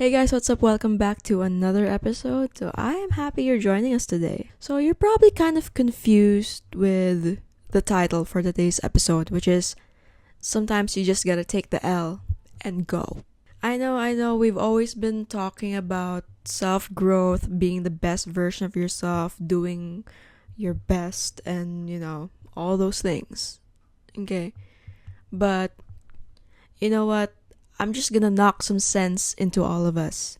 Hey guys, what's up? Welcome back to another episode. So I am happy you're joining us today. So you're probably kind of confused with the title for today's episode, which is sometimes you just gotta take the L and go. I know, we've always been talking about self-growth, being the best version of yourself, doing your best, and all those things. Okay? But you know what? I'm just gonna knock some sense into all of us.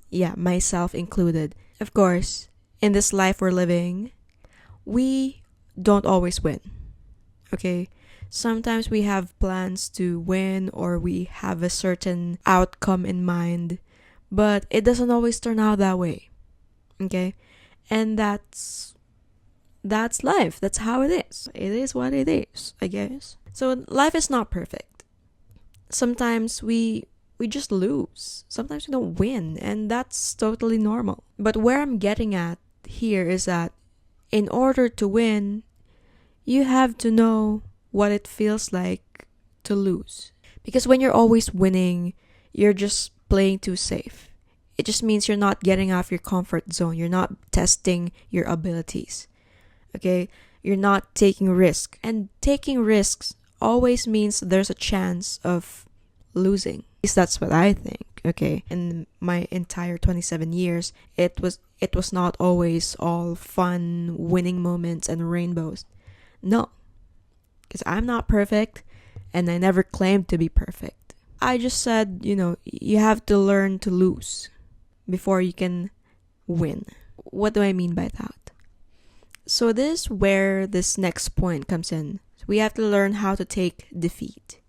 Yeah, myself included. Of course, in this life we're living, we don't always win. Okay? Sometimes we have plans to win or we have a certain outcome in mind, but it doesn't always turn out that way. Okay? And that's life. That's how it is. It is what it is, I guess. So life is not perfect. Sometimes we just lose. Sometimes we don't win, and that's totally normal. But where I'm getting at here is that in order to win, you have to know what it feels like to lose. Because when you're always winning, you're just playing too safe. It just means you're not getting off your comfort zone. You're not testing your abilities. Okay? You're not taking risks. And taking risks always means there's a chance of losing. At least that's what I think. Okay, in my entire 27 years, it was not always all fun, winning moments and rainbows. No, because I'm not perfect, and I never claimed to be perfect. I just said, you have to learn to lose before you can win. What do I mean by that? So this is where this next point comes in. We have to learn how to take defeat.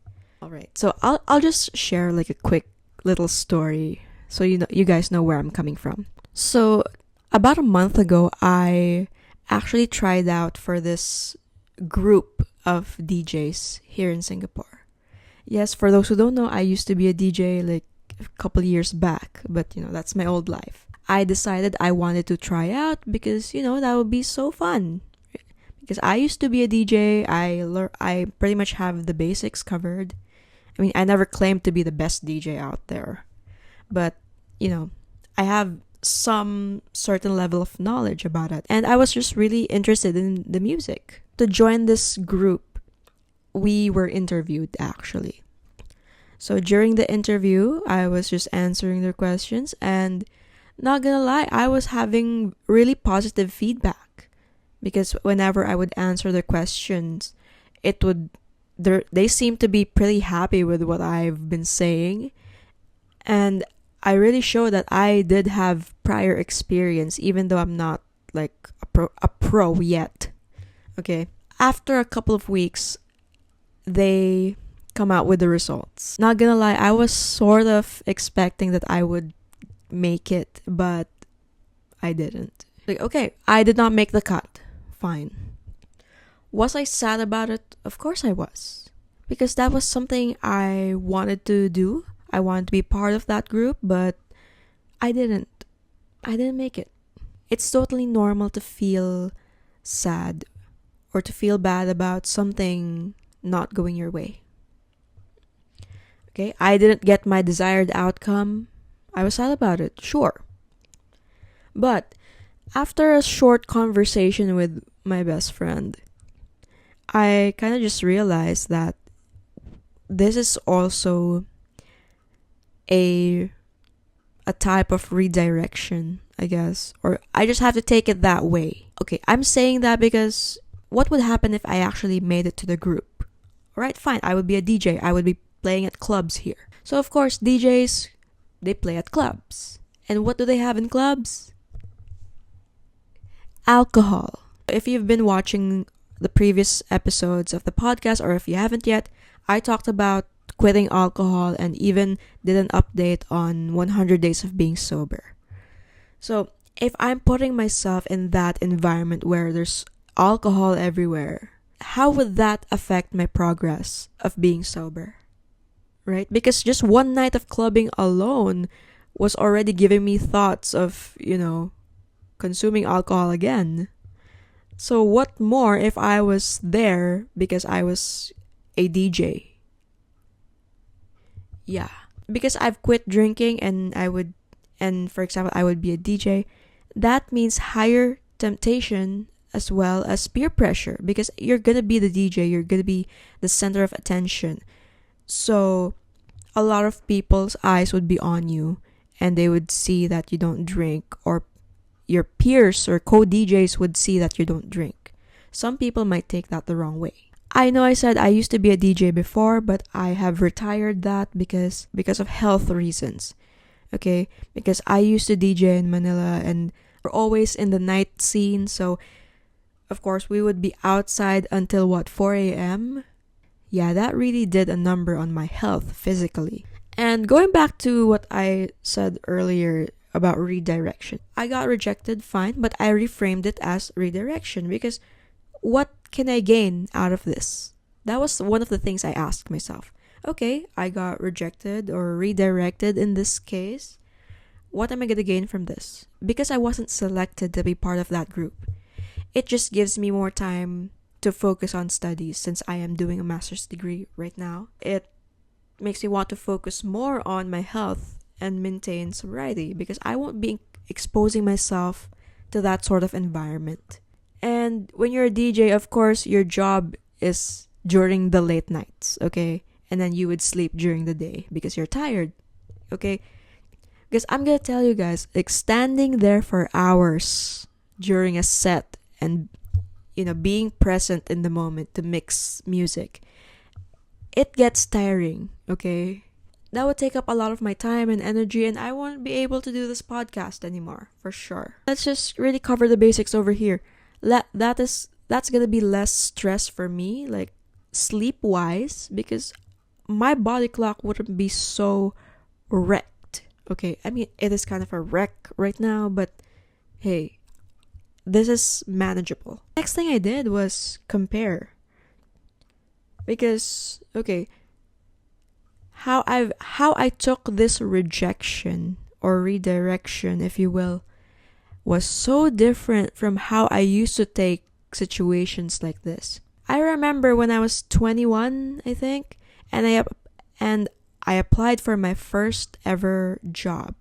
All right. So I'll just share like a quick little story so you guys know where I'm coming from. So about a month ago, I actually tried out for this group of DJs here in Singapore. Yes, for those who don't know, I used to be a DJ like a couple years back, but that's my old life. I decided I wanted to try out because that would be so fun. Because I used to be a DJ, I pretty much have the basics covered. I mean, I never claimed to be the best DJ out there. But, I have some certain level of knowledge about it. And I was just really interested in the music. To join this group, we were interviewed actually. So during the interview, I was just answering their questions. And not gonna lie, I was having really positive feedback. Because whenever I would answer their questions, they seemed to be pretty happy with what I've been saying. And I really showed that I did have prior experience, even though I'm not like a pro yet. Okay. After a couple of weeks, they come out with the results. Not gonna lie, I was sort of expecting that I would make it, but I didn't. Like, okay, I did not make the cut. Fine. Was I sad about it? Of course I was. Because that was something I wanted to do. I wanted to be part of that group, but I didn't. I didn't make it. It's totally normal to feel sad or to feel bad about something not going your way. Okay, I didn't get my desired outcome. I was sad about it, sure. But after a short conversation with my best friend, I kind of just realized that this is also a type of redirection, I guess. Or I just have to take it that way. Okay, I'm saying that because what would happen if I actually made it to the group? Alright, fine, I would be a DJ. I would be playing at clubs here. So of course, DJs, they play at clubs. And what do they have in clubs? Alcohol. If you've been watching the previous episodes of the podcast, or if you haven't yet, I talked about quitting alcohol and even did an update on 100 days of being sober. So if I'm putting myself in that environment where there's alcohol everywhere, how would that affect my progress of being sober? Right? Because just one night of clubbing alone was already giving me thoughts of, consuming alcohol again. So what more if I was there because I was a DJ? Yeah. because I've quit drinking and I would and for example, I would be a DJ, that means higher temptation as well as peer pressure, because you're gonna be the DJ, you're gonna be the center of attention. So a lot of people's eyes would be on you, and they would see that you don't drink, or your peers or co-DJs would see that you don't drink. Some people might take that the wrong way. I know I said I used to be a DJ before, but I have retired that because of health reasons. Okay? Because I used to DJ in Manila, and we're always in the night scene, so of course we would be outside until 4 a.m. Yeah, that really did a number on my health physically. And going back to what I said earlier about redirection, I got rejected, fine, but I reframed it as redirection, because what can I gain out of this? That was one of the things I asked myself. Okay, I got rejected or redirected in this case. What am I going to gain from this? Because I wasn't selected to be part of that group. It just gives me more time to focus on studies, since I am doing a master's degree right now. It makes me want to focus more on my health and maintain sobriety, because I won't be exposing myself to that sort of environment. And when you're a DJ, of course, your job is during the late nights, okay? And then you would sleep during the day because you're tired, okay? Because I'm gonna tell you guys, like, standing there for hours during a set and, being present in the moment to mix music, it gets tiring, okay? That would take up a lot of my time and energy, and I won't be able to do this podcast anymore, for sure. Let's just really cover the basics over here. That's gonna be less stress for me, like sleep-wise, because my body clock wouldn't be so wrecked, okay? I mean, it is kind of a wreck right now, but hey, this is manageable. Next thing I did was compare. Because, okay, how I took this rejection or redirection, if you will, was so different from how I used to take situations like this. I remember when I was 21, I think, and I applied for my first ever job.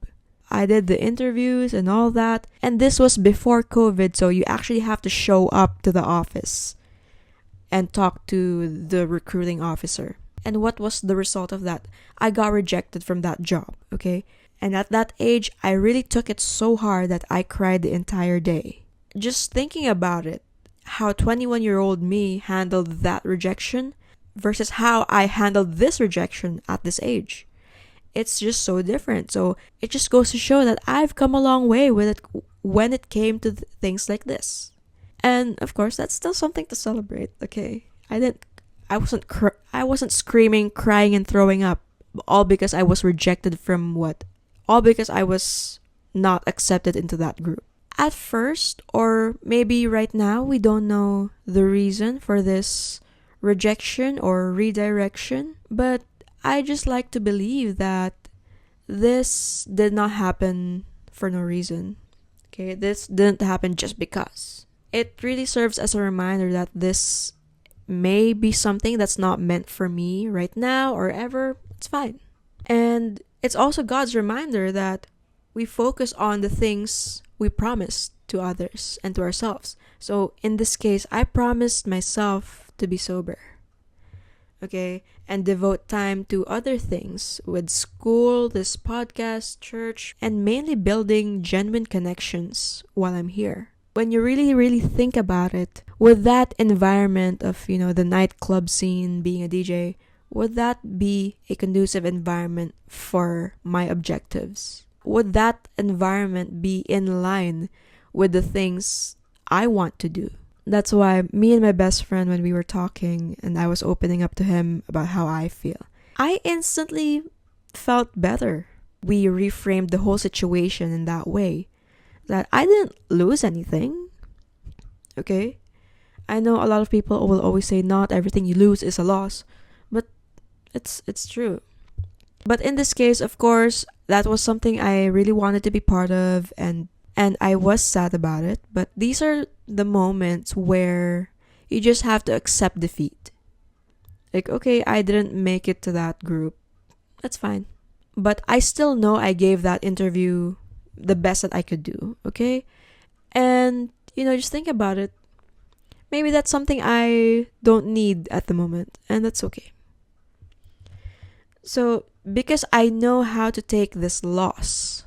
I did the interviews and all that, and this was before COVID, so you actually have to show up to the office and talk to the recruiting officer. And what was the result of that? I got rejected from that job, okay? And at that age, I really took it so hard that I cried the entire day. Just thinking about it, how 21-year-old me handled that rejection versus how I handled this rejection at this age. It's just so different. So it just goes to show that I've come a long way with it when it came to things like this. And of course, that's still something to celebrate, okay? I wasn't screaming, crying, and throwing up, all because I was rejected from what? All because I was not accepted into that group. At first, or maybe right now, we don't know the reason for this rejection or redirection, but I just like to believe that this did not happen for no reason. Okay, this didn't happen just because. It really serves as a reminder that this may be something that's not meant for me right now or ever. It's fine. And it's also God's reminder that we focus on the things we promised to others and to ourselves. So in this case, I promised myself to be sober. Okay, and devote time to other things with school, this podcast, church, and mainly building genuine connections while I'm here. When you really, really think about it, would that environment of, the nightclub scene, being a DJ, would that be a conducive environment for my objectives? Would that environment be in line with the things I want to do? That's why me and my best friend, when we were talking and I was opening up to him about how I feel, I instantly felt better. We reframed the whole situation in that way, that I didn't lose anything. Okay? I know a lot of people will always say not everything you lose is a loss, but it's true. But in this case, of course, that was something I really wanted to be part of, and I was sad about it. But these are the moments where you just have to accept defeat. Like, okay, I didn't make it to that group. That's fine. But I still know I gave that interview the best that I could do, okay? And, just think about it. Maybe that's something I don't need at the moment, and that's okay. So, because I know how to take this loss,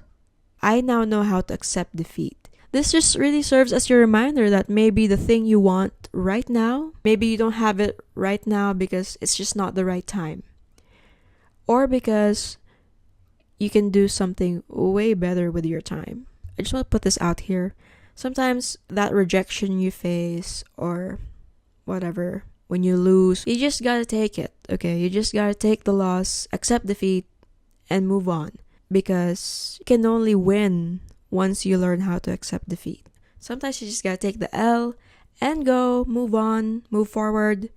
I now know how to accept defeat. This just really serves as your reminder that maybe the thing you want right now, maybe you don't have it right now because it's just not the right time. Or because you can do something way better with your time. I just want to put this out here. Sometimes that rejection you face or whatever, when you lose, you just gotta take it, okay? You just gotta take the loss, accept defeat, and move on. Because you can only win once you learn how to accept defeat. Sometimes you just gotta take the L and go, move on, move forward.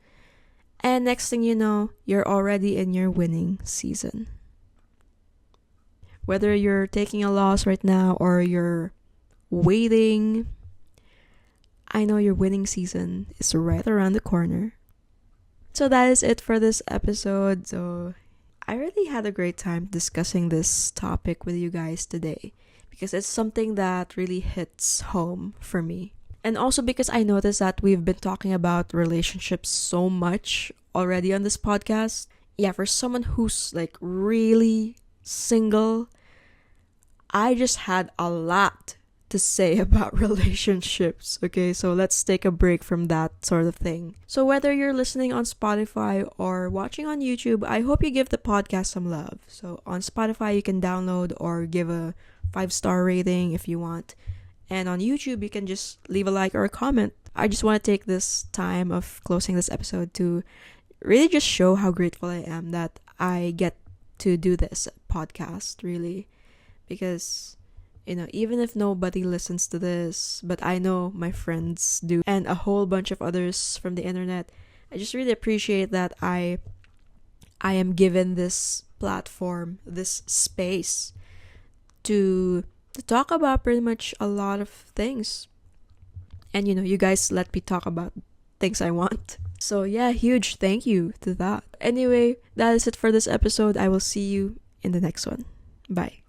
And next thing you know, you're already in your winning season. Whether you're taking a loss right now or you're waiting, I know your winning season is right around the corner. So that is it for this episode. So I really had a great time discussing this topic with you guys today because it's something that really hits home for me. And also because I noticed that we've been talking about relationships so much already on this podcast. Yeah, for someone who's like really single, I just had a lot to say about relationships, okay? So let's take a break from that sort of thing. So whether you're listening on Spotify or watching on YouTube, I hope you give the podcast some love. So on Spotify, you can download or give a 5-star rating if you want. And on YouTube, you can just leave a like or a comment. I just want to take this time of closing this episode to really just show how grateful I am that I get to do this podcast, really. Because, even if nobody listens to this, but I know my friends do, and a whole bunch of others from the internet, I just really appreciate that I am given this platform, this space to talk about pretty much a lot of things. And, you guys let me talk about things I want. So, yeah, huge thank you to that. Anyway, that is it for this episode. I will see you in the next one. Bye.